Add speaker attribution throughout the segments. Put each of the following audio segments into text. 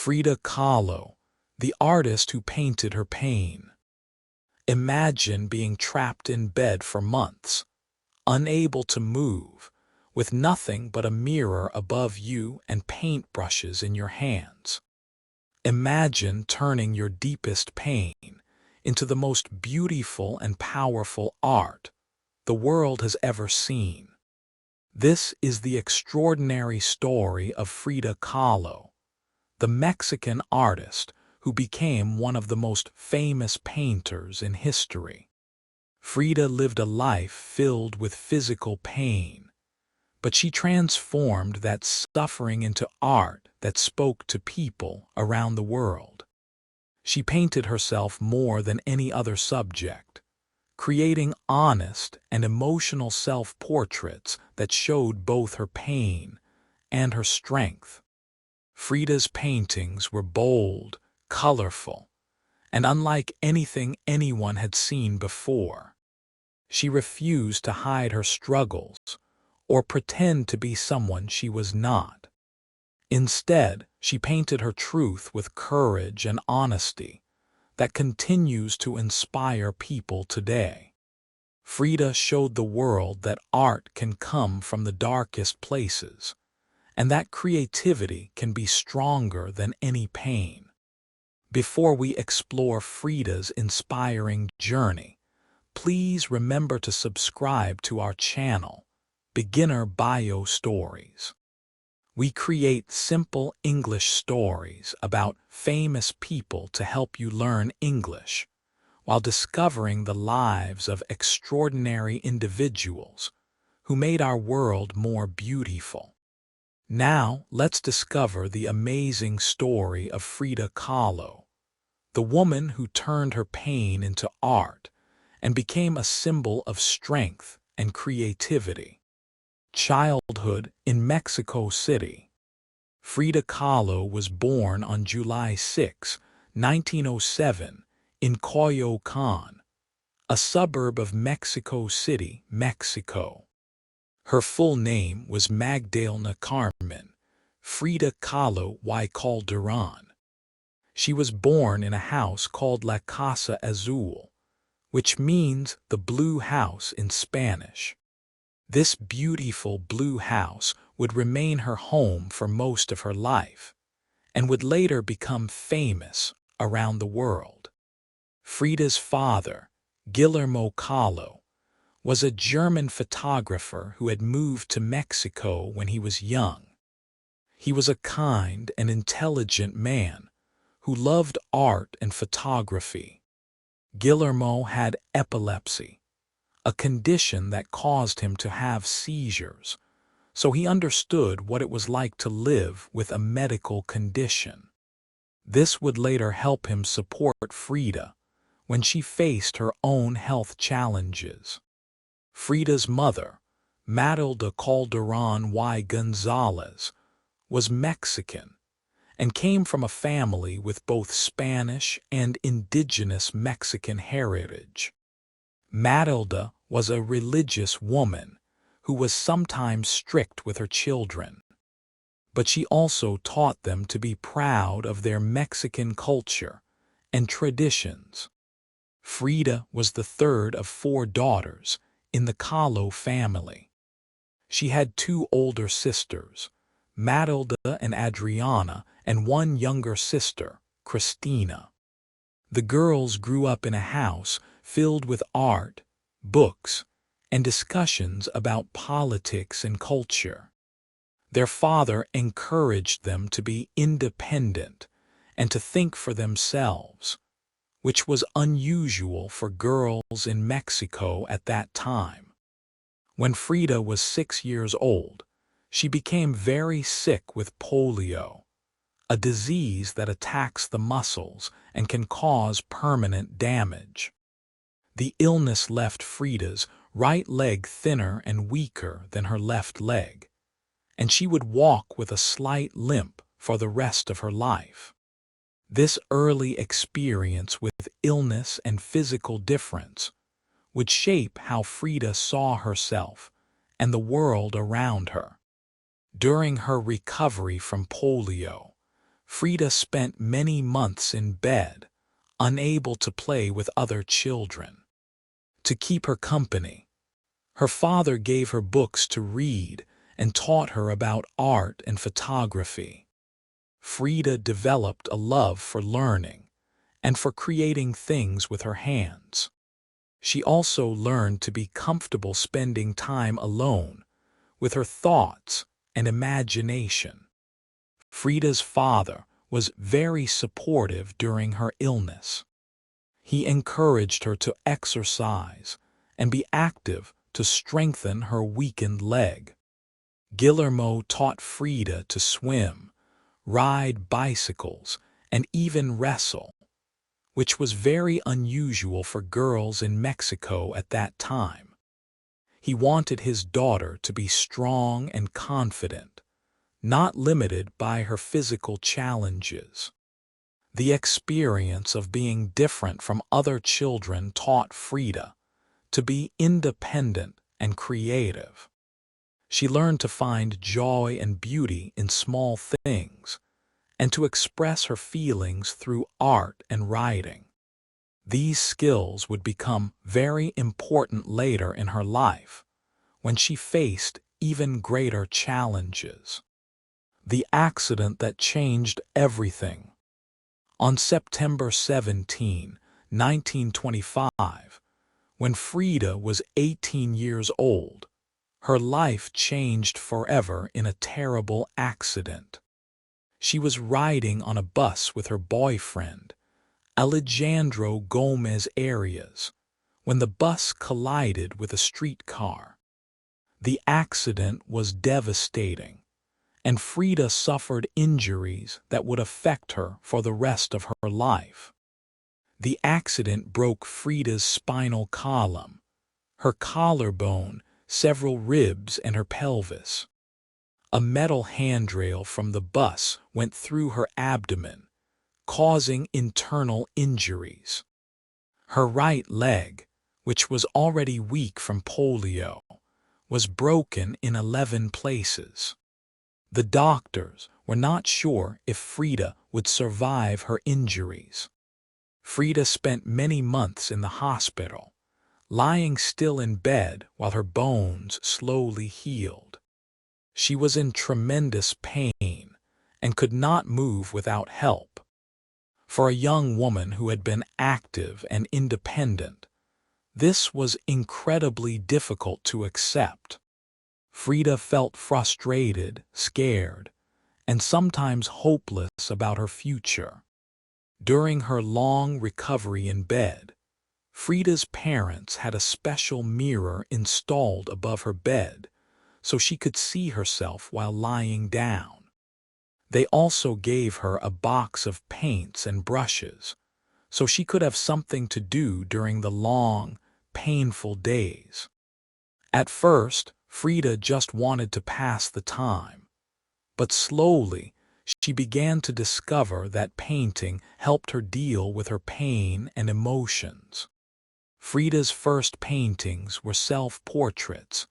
Speaker 1: Frida Kahlo, the artist who painted her pain. Imagine being trapped in bed for months, unable to move, with nothing but a mirror above you and paintbrushes in your hands. Imagine turning your deepest pain into the most beautiful and powerful art the world has ever seen. This is the extraordinary story of Frida Kahlo, the Mexican artist who became one of the most famous painters in history. Frida lived a life filled with physical pain, but she transformed that suffering into art that spoke to people around the world. She painted herself more than any other subject, creating honest and emotional self-portraits that showed both her pain and her strength. Frida's paintings were bold, colorful, and unlike anything anyone had seen before. She refused to hide her struggles or pretend to be someone she was not. Instead, she painted her truth with courage and honesty that continues to inspire people today. Frida showed the world that art can come from the darkest places, and that creativity can be stronger than any pain. Before we explore Frida's inspiring journey, please remember to subscribe to our channel, Beginner Bio Stories. We create simple English stories about famous people to help you learn English, while discovering the lives of extraordinary individuals who made our world more beautiful. Now, let's discover the amazing story of Frida Kahlo, the woman who turned her pain into art and became a symbol of strength and creativity. Childhood in Mexico City. Frida Kahlo was born on July 6, 1907, in Coyoacán, a suburb of Mexico City, Mexico. Her full name was Magdalena Carmen Frida Kahlo y Calderón. She was born in a house called La Casa Azul, which means the blue house in Spanish. This beautiful blue house would remain her home for most of her life, and would later become famous around the world. Frida's father, Guillermo Kahlo, was a German photographer who had moved to Mexico when he was young. He was a kind and intelligent man who loved art and photography. Guillermo had epilepsy, a condition that caused him to have seizures, so he understood what it was like to live with a medical condition. This would later help him support Frida when she faced her own health challenges. Frida's mother, Matilda Calderón y González, was Mexican and came from a family with both Spanish and indigenous Mexican heritage. Matilda was a religious woman who was sometimes strict with her children, but she also taught them to be proud of their Mexican culture and traditions. Frida was the third of 4 daughters in the Kahlo family. She had 2 older sisters, Matilda and Adriana, and 1 younger sister, Christina. The girls grew up in a house filled with art, books, and discussions about politics and culture. Their father encouraged them to be independent and to think for themselves, which was unusual for girls in Mexico at that time. When Frida was 6 years old, she became very sick with polio, a disease that attacks the muscles and can cause permanent damage. The illness left Frida's right leg thinner and weaker than her left leg, and she would walk with a slight limp for the rest of her life. This early experience with illness and physical difference would shape how Frida saw herself and the world around her. During her recovery from polio, Frida spent many months in bed, unable to play with other children. To keep her company, her father gave her books to read and taught her about art and photography. Frida developed a love for learning and for creating things with her hands. She also learned to be comfortable spending time alone with her thoughts and imagination. Frida's father was very supportive during her illness. He encouraged her to exercise and be active to strengthen her weakened leg. Guillermo taught Frida to swim, ride bicycles, and even wrestle, which was very unusual for girls in Mexico at that time. He wanted his daughter to be strong and confident, not limited by her physical challenges. The experience of being different from other children taught Frida to be independent and creative. She learned to find joy and beauty in small things and to express her feelings through art and writing. These skills would become very important later in her life when she faced even greater challenges. The accident that changed everything. On September 17, 1925, when Frida was 18 years old, her life changed forever in a terrible accident. She was riding on a bus with her boyfriend, Alejandro Gomez Arias, when the bus collided with a streetcar. The accident was devastating, and Frida suffered injuries that would affect her for the rest of her life. The accident broke Frida's spinal column, her collarbone, several ribs, and her pelvis. A metal handrail from the bus went through her abdomen, causing internal injuries. Her right leg, which was already weak from polio, was broken in 11 places. The doctors were not sure if Frida would survive her injuries. Frida spent many months in the hospital, lying still in bed while her bones slowly healed. She was in tremendous pain and could not move without help. For a young woman who had been active and independent, this was incredibly difficult to accept. Frida felt frustrated, scared, and sometimes hopeless about her future. During her long recovery in bed, Frida's parents had a special mirror installed above her bed so she could see herself while lying down. They also gave her a box of paints and brushes so she could have something to do during the long, painful days. At first, Frida just wanted to pass the time, but slowly she began to discover that painting helped her deal with her pain and emotions. Frida's first paintings were self-portraits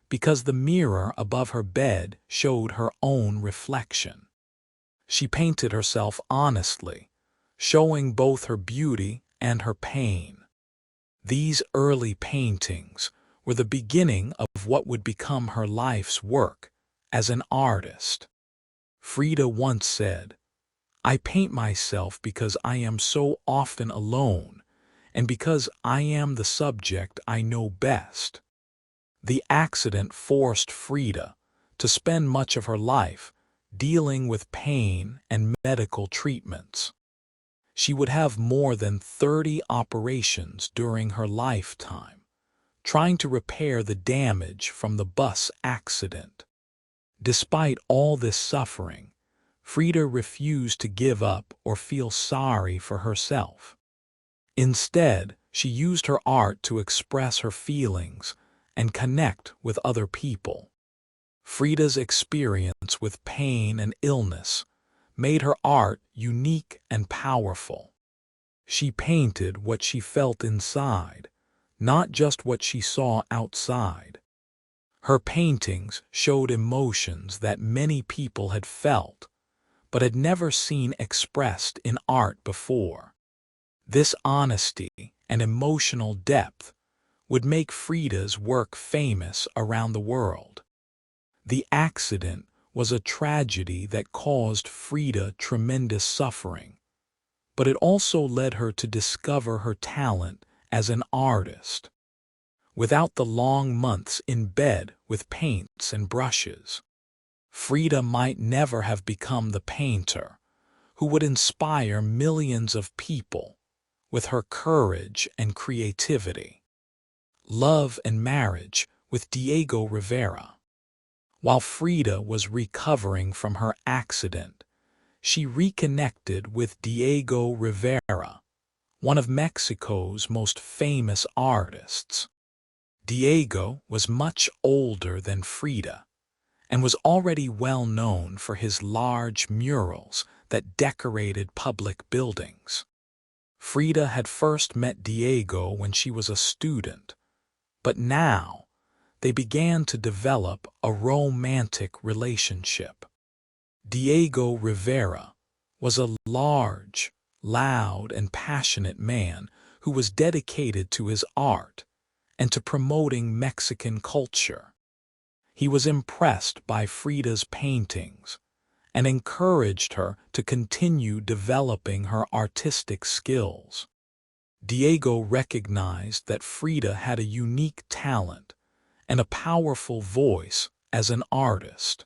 Speaker 1: because the mirror above her bed showed her own reflection. She painted herself honestly, showing both her beauty and her pain. These early paintings were the beginning of what would become her life's work as an artist. Frida once said, "I paint myself because I am so often alone and because I am the subject I know best." The accident forced Frida to spend much of her life dealing with pain and medical treatments. She would have more than 30 operations during her lifetime, trying to repair the damage from the bus accident. Despite all this suffering, Frida refused to give up or feel sorry for herself. Instead, she used her art to express her feelings and connect with other people. Frida's experience with pain and illness made her art unique and powerful. She painted what she felt inside, not just what she saw outside. Her paintings showed emotions that many people had felt, but had never seen expressed in art before. This honesty and emotional depth would make Frida's work famous around the world. The accident was a tragedy that caused Frida tremendous suffering, but it also led her to discover her talent as an artist. Without the long months in bed with paints and brushes, Frida might never have become the painter who would inspire millions of people with her courage and creativity. Love and marriage with Diego Rivera. While Frida was recovering from her accident, she reconnected with Diego Rivera, one of Mexico's most famous artists. Diego was much older than Frida and was already well known for his large murals that decorated public buildings. Frida had first met Diego when she was a student, but now they began to develop a romantic relationship. Diego Rivera was a large, loud, and passionate man who was dedicated to his art and to promoting Mexican culture. He was impressed by Frida's paintings and encouraged her to continue developing her artistic skills. Diego recognized that Frida had a unique talent and a powerful voice as an artist.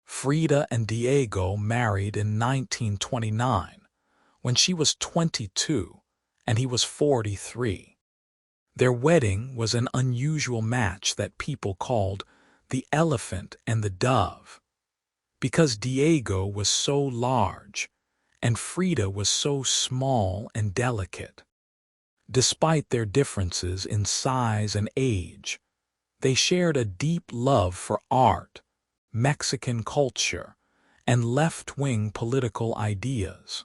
Speaker 1: Frida and Diego married in 1929 when she was 22 and he was 43. Their wedding was an unusual match that people called the elephant and the dove, because Diego was so large and Frida was so small and delicate. Despite their differences in size and age, they shared a deep love for art, Mexican culture, and left-wing political ideas.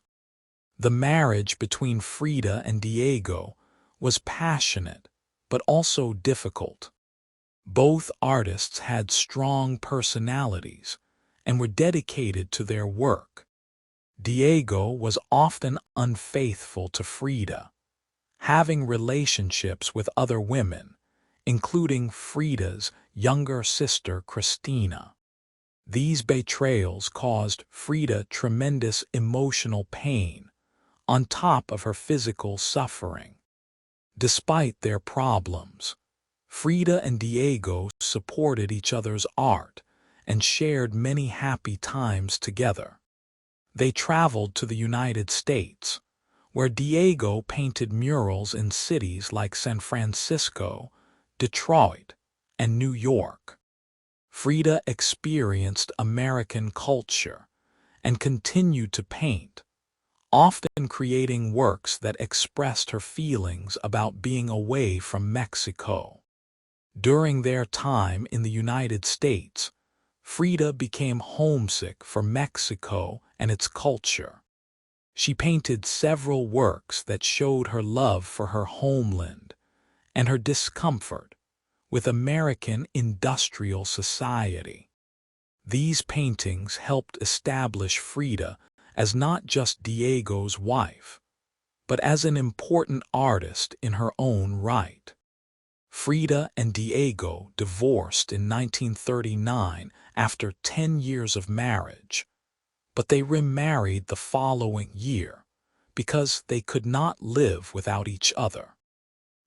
Speaker 1: The marriage between Frida and Diego was passionate but also difficult. Both artists had strong personalities and were dedicated to their work. Diego was often unfaithful to Frida, having relationships with other women, including Frida's younger sister Cristina. These betrayals caused Frida tremendous emotional pain on top of her physical suffering. Despite their problems, Frida and Diego supported each other's art and shared many happy times together. They traveled to the United States, where Diego painted murals in cities like San Francisco, Detroit, and New York. Frida experienced American culture and continued to paint, often creating works that expressed her feelings about being away from Mexico. During their time in the United States, Frida became homesick for Mexico and its culture. She painted several works that showed her love for her homeland and her discomfort with American industrial society. These paintings helped establish Frida as not just Diego's wife, but as an important artist in her own right. Frida and Diego divorced in 1939 after 10 years of marriage, but they remarried the following year because they could not live without each other.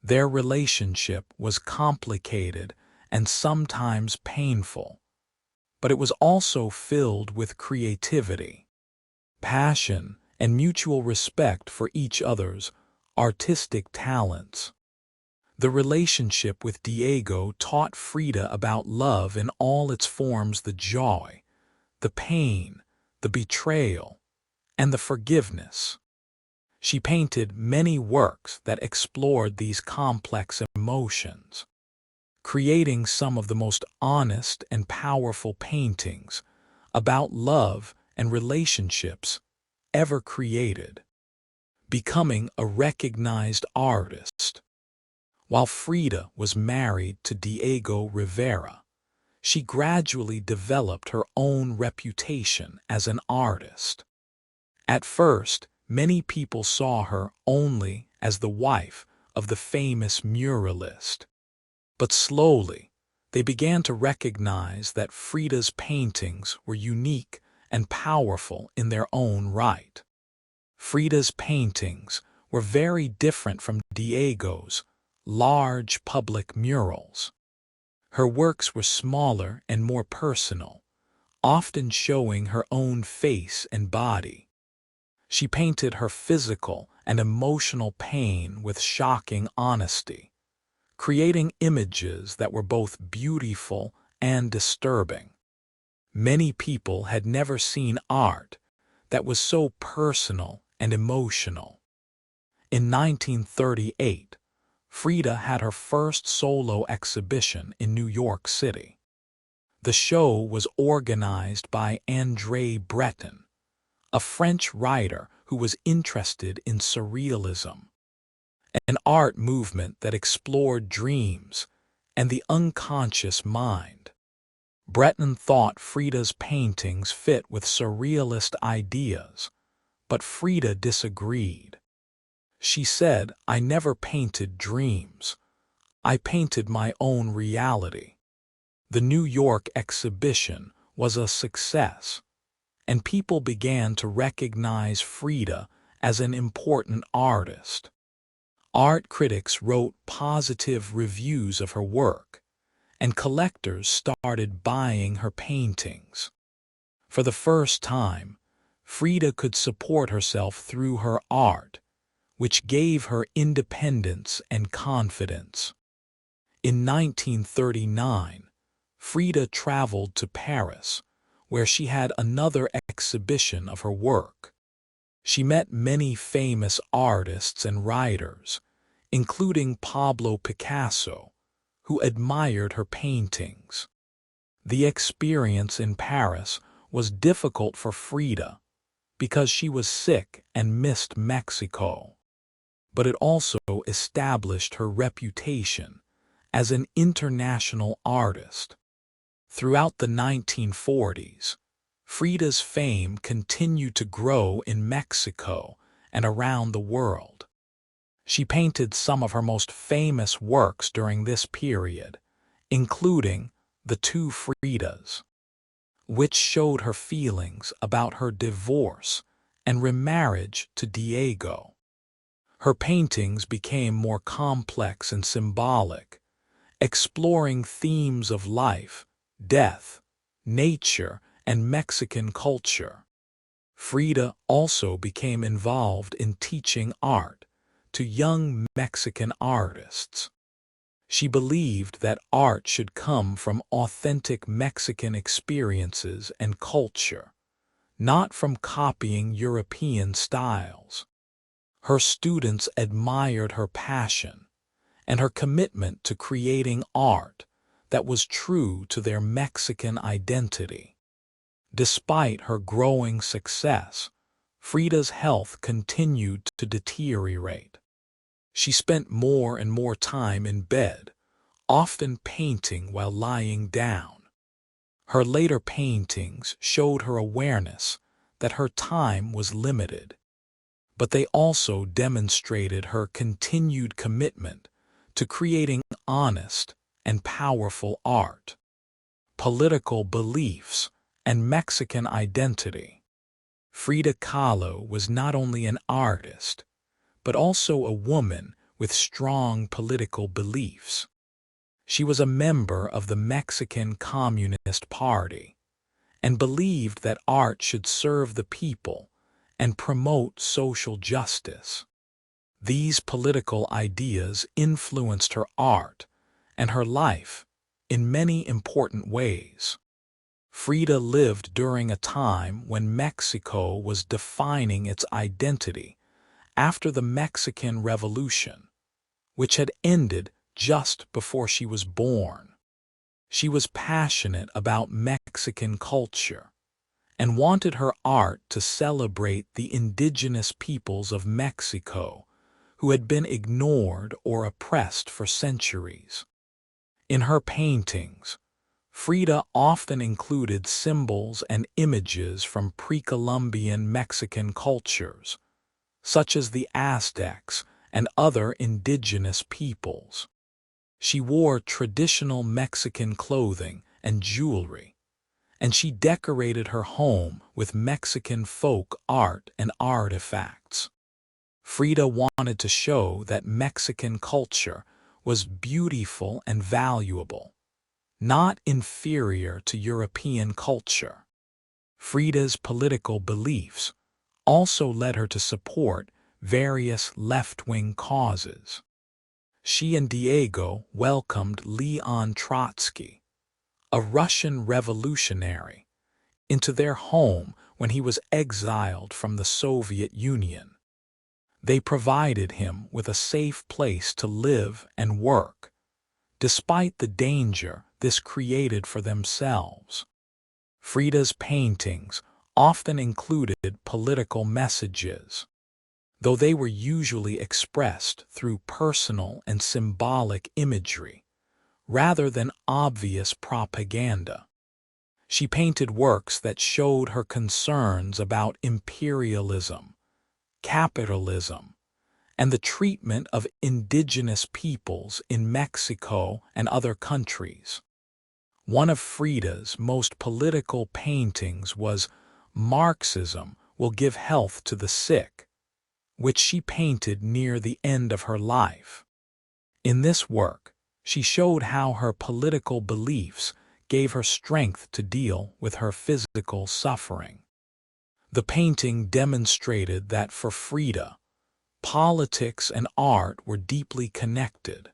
Speaker 1: Their relationship was complicated and sometimes painful, but it was also filled with creativity, passion, and mutual respect for each other's artistic talents. The relationship with Diego taught Frida about love in all its forms: the joy, the pain, the betrayal, and the forgiveness. She painted many works that explored these complex emotions, creating some of the most honest and powerful paintings about love and relationships ever created. Becoming a recognized artist. While Frida was married to Diego Rivera, she gradually developed her own reputation as an artist. At first, many people saw her only as the wife of the famous muralist. But slowly, they began to recognize that Frida's paintings were unique and powerful in their own right. Frida's paintings were very different from Diego's large public murals. Her works were smaller and more personal, often showing her own face and body. She painted her physical and emotional pain with shocking honesty, creating images that were both beautiful and disturbing. Many people had never seen art that was so personal and emotional. In 1938, Frida had her first solo exhibition in New York City. The show was organized by André Breton, a French writer who was interested in surrealism, an art movement that explored dreams and the unconscious mind. Breton thought Frida's paintings fit with surrealist ideas, but Frida disagreed. She said, "I never painted dreams. I painted my own reality." The New York exhibition was a success, and people began to recognize Frida as an important artist. Art critics wrote positive reviews of her work, and collectors started buying her paintings. For the first time, Frida could support herself through her art, which gave her independence and confidence. In 1939, Frida traveled to Paris, where she had another exhibition of her work. She met many famous artists and writers, including Pablo Picasso, who admired her paintings. The experience in Paris was difficult for Frida because she was sick and missed Mexico, but it also established her reputation as an international artist. Throughout the 1940s, Frida's fame continued to grow in Mexico and around the world. She painted some of her most famous works during this period, including The Two Fridas, which showed her feelings about her divorce and remarriage to Diego. Her paintings became more complex and symbolic, exploring themes of life, death, nature, and Mexican culture. Frida also became involved in teaching art to young Mexican artists. She believed that art should come from authentic Mexican experiences and culture, not from copying European styles. Her students admired her passion and her commitment to creating art that was true to their Mexican identity. Despite her growing success, Frida's health continued to deteriorate. She spent more and more time in bed, often painting while lying down. Her later paintings showed her awareness that her time was limited, but they also demonstrated her continued commitment to creating honest and powerful art. Political beliefs and Mexican identity. Frida Kahlo was not only an artist, but also a woman with strong political beliefs. She was a member of the Mexican Communist Party and believed that art should serve the people and promote social justice. These political ideas influenced her art and her life in many important ways. Frida lived during a time when Mexico was defining its identity after the Mexican Revolution, which had ended just before she was born. She was passionate about Mexican culture and wanted her art to celebrate the indigenous peoples of Mexico who had been ignored or oppressed for centuries. In her paintings, Frida often included symbols and images from pre-Columbian Mexican cultures, such as the Aztecs and other indigenous peoples. She wore traditional Mexican clothing and jewelry, and she decorated her home with Mexican folk art and artifacts. Frida wanted to show that Mexican culture was beautiful and valuable, not inferior to European culture. Frida's political beliefs also led her to support various left-wing causes. She and Diego welcomed Leon Trotsky, a Russian revolutionary, into their home when he was exiled from the Soviet Union. They provided him with a safe place to live and work, despite the danger this created for themselves. Frida's paintings often included political messages, though they were usually expressed through personal and symbolic imagery, rather than obvious propaganda. She painted works that showed her concerns about imperialism, capitalism, and the treatment of indigenous peoples in Mexico and other countries. One of Frida's most political paintings was "Marxism Will Give Health to the Sick," which she painted near the end of her life. In this work, she showed how her political beliefs gave her strength to deal with her physical suffering. The painting demonstrated that for Frida, politics and art were deeply connected.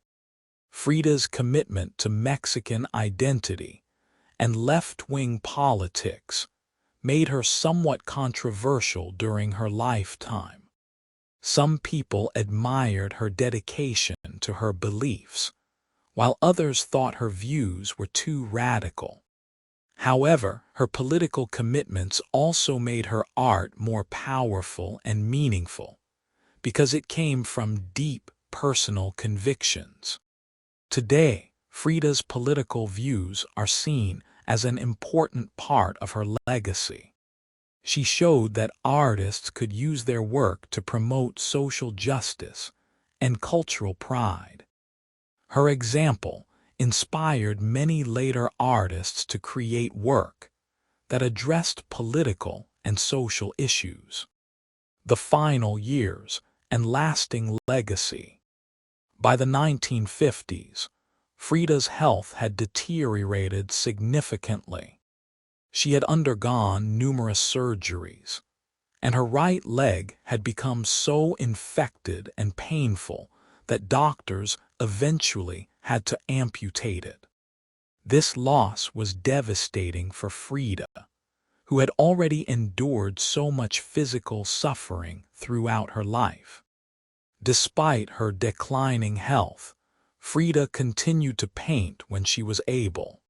Speaker 1: Frida's commitment to Mexican identity and left-wing politics made her somewhat controversial during her lifetime. Some people admired her dedication to her beliefs, while others thought her views were too radical. However, her political commitments also made her art more powerful and meaningful, because it came from deep personal convictions. Today, Frida's political views are seen as an important part of her legacy. She showed that artists could use their work to promote social justice and cultural pride. Her example inspired many later artists to create work that addressed political and social issues. The final years and lasting legacy. By the 1950s, Frida's health had deteriorated significantly. She had undergone numerous surgeries, and her right leg had become so infected and painful that doctors eventually had to amputate it. This loss was devastating for Frida, who had already endured so much physical suffering throughout her life. Despite her declining health, Frida continued to paint when she was able.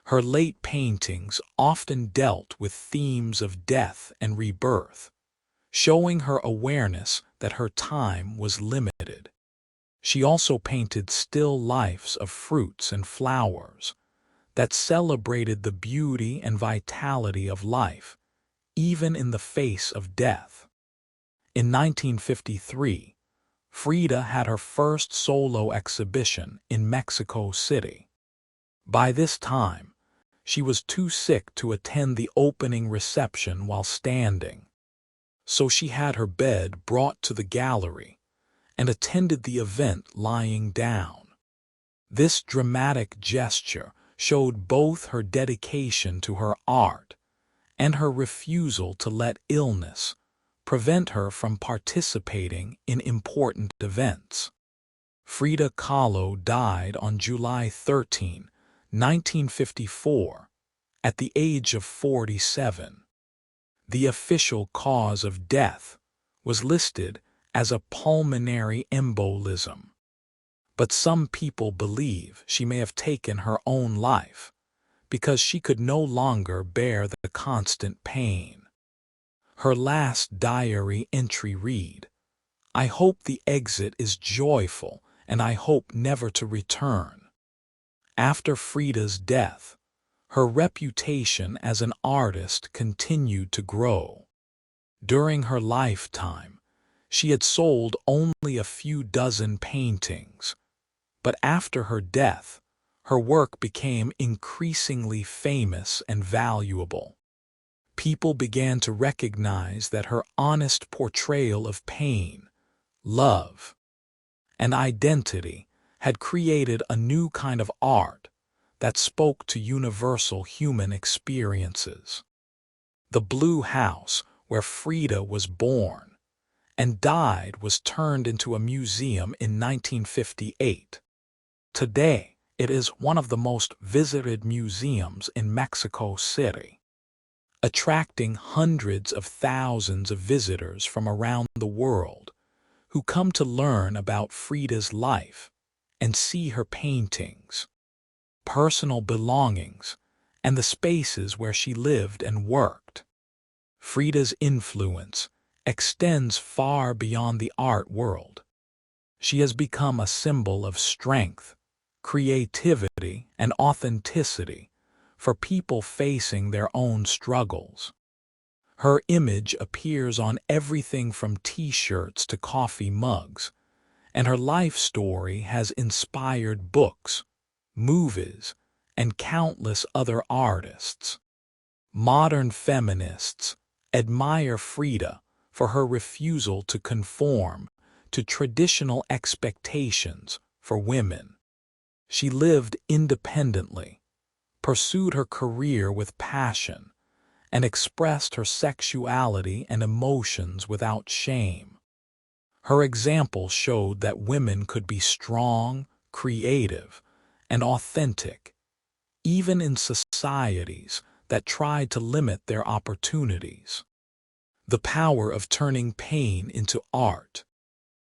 Speaker 1: Her late paintings often dealt with themes of death and rebirth, showing her awareness that her time was limited. She also painted still lifes of fruits and flowers that celebrated the beauty and vitality of life, even in the face of death. In 1953, Frida had her first solo exhibition in Mexico City. By this time, she was too sick to attend the opening reception while standing, so she had her bed brought to the gallery and attended the event lying down. This dramatic gesture showed both her dedication to her art and her refusal to let illness prevent her from participating in important events. Frida Kahlo died on July 13, 1954, at the age of 47. The official cause of death was listed as a pulmonary embolism, but some people believe she may have taken her own life because she could no longer bear the constant pain. Her last diary entry read, "I hope the exit is joyful and I hope never to return." After Frida's death, her reputation as an artist continued to grow. During her lifetime, she had sold only a few dozen paintings, but after her death, her work became increasingly famous and valuable. People began to recognize that her honest portrayal of pain, love, and identity had created a new kind of art that spoke to universal human experiences. The Blue House, where Frida was born and died, was turned into a museum in 1958. Today, it is one of the most visited museums in Mexico City, attracting hundreds of thousands of visitors from around the world who come to learn about Frida's life and see her paintings, personal belongings, and the spaces where she lived and worked. Frida's influence extends far beyond the art world. She has become a symbol of strength, creativity, and authenticity for people facing their own struggles. Her image appears on everything from t-shirts to coffee mugs, and her life story has inspired books, movies, and countless other artists. Modern feminists admire Frida for her refusal to conform to traditional expectations for women. She lived independently, pursued her career with passion, and expressed her sexuality and emotions without shame. Her example showed that women could be strong, creative, and authentic, even in societies that tried to limit their opportunities. The power of turning pain into art.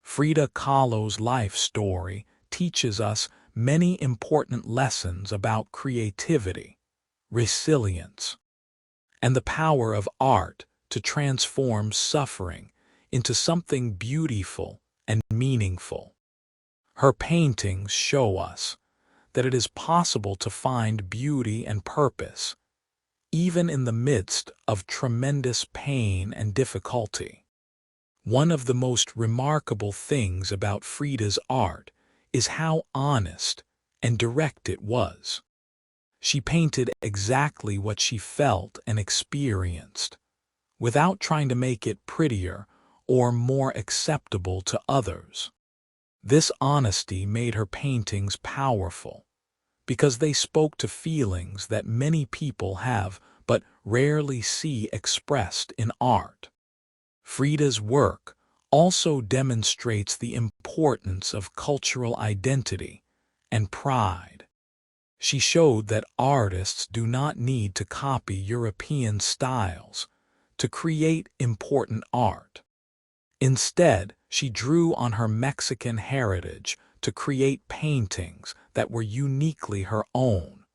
Speaker 1: Frida Kahlo's life story teaches us many important lessons about creativity, resilience, and the power of art to transform suffering into something beautiful and meaningful. Her paintings show us that it is possible to find beauty and purpose, even in the midst of tremendous pain and difficulty. One of the most remarkable things about Frida's art is how honest and direct it was. She painted exactly what she felt and experienced, without trying to make it prettier or more acceptable to others. This honesty made her paintings powerful, because they spoke to feelings that many people have but rarely see expressed in art. Frida's work also demonstrates the importance of cultural identity and pride. She showed that artists do not need to copy European styles to create important art. Instead, she drew on her Mexican heritage to create paintings that were uniquely her own,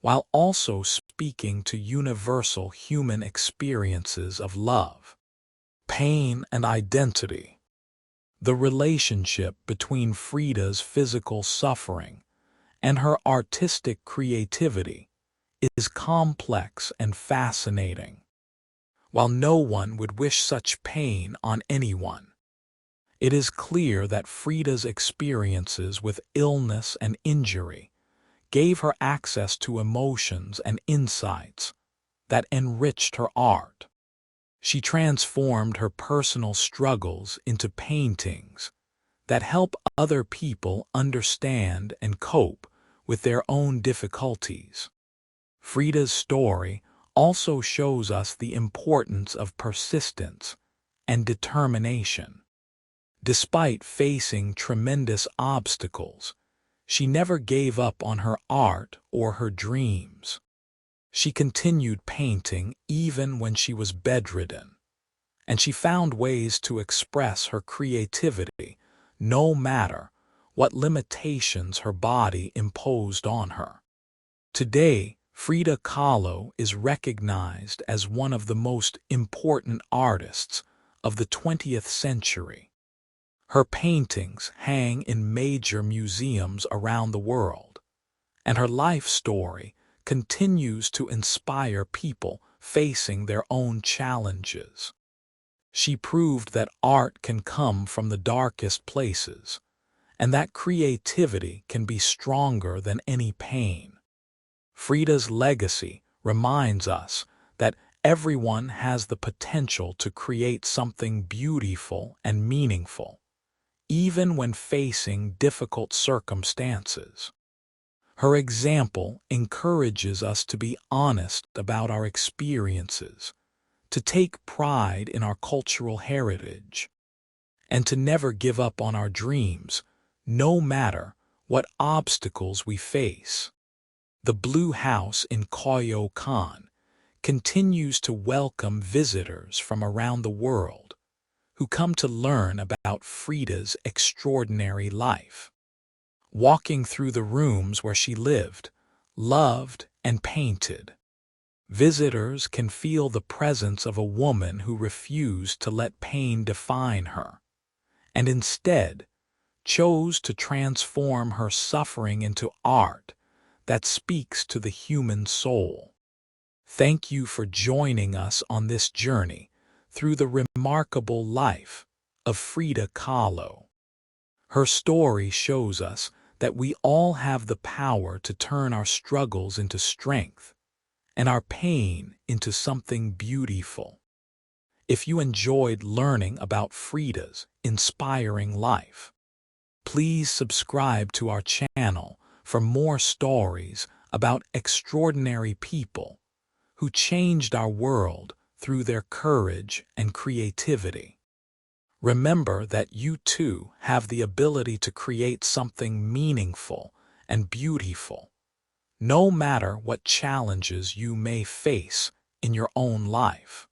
Speaker 1: while also speaking to universal human experiences of love, pain, and identity. The relationship between Frida's physical suffering and her artistic creativity is complex and fascinating. While no one would wish such pain on anyone, it is clear that Frida's experiences with illness and injury gave her access to emotions and insights that enriched her art. She transformed her personal struggles into paintings that help other people understand and cope with their own difficulties. Frida's story also shows us the importance of persistence and determination. Despite facing tremendous obstacles, she never gave up on her art or her dreams. She continued painting even when she was bedridden, and she found ways to express her creativity no matter what limitations her body imposed on her. Today, Frida Kahlo is recognized as one of the most important artists of the 20th century. Her paintings hang in major museums around the world, and her life story continues to inspire people facing their own challenges. She proved that art can come from the darkest places, and that creativity can be stronger than any pain. Frida's legacy reminds us that everyone has the potential to create something beautiful and meaningful, even when facing difficult circumstances. Her example encourages us to be honest about our experiences, to take pride in our cultural heritage, and to never give up on our dreams, no matter what obstacles we face. The Blue House in Coyoacán continues to welcome visitors from around the world who come to learn about Frida's extraordinary life. Walking through the rooms where she lived, loved, and painted, visitors can feel the presence of a woman who refused to let pain define her, and instead chose to transform her suffering into art that speaks to the human soul. Thank you for joining us on this journey through the remarkable life of Frida Kahlo. Her story shows us that we all have the power to turn our struggles into strength and our pain into something beautiful. If you enjoyed learning about Frida's inspiring life, please subscribe to our channel for more stories about extraordinary people who changed our world through their courage and creativity. Remember that you too have the ability to create something meaningful and beautiful, no matter what challenges you may face in your own life.